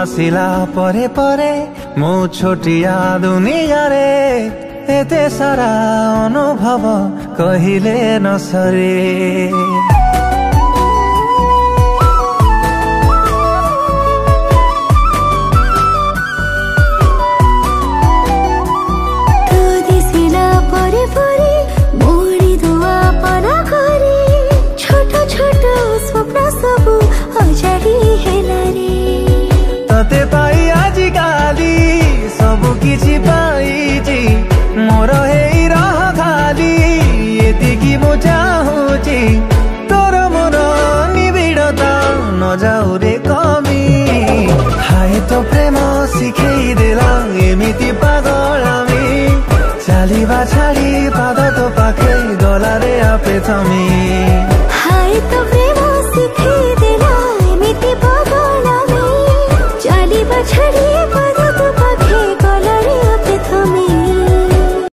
आसिला परे परे मो छोटिया दुनिया रे एते सारा अनुभव कहिले न सरे। तते पाई आजी गाली सबु किछि पाइछि मोर हेई रह खाली एतिकी मु चाहुछि तोर मोर निबिड़ता न जाऊ रे कमी। हाय तो प्रेम शिखेई देला एमिति पागलामी चालिबा छाड़ी पाद तो पाखे गला रे आपे थमी। हाय तो प्रेम शिखेई देला एमिति पागलामी चालिबा छाड़ी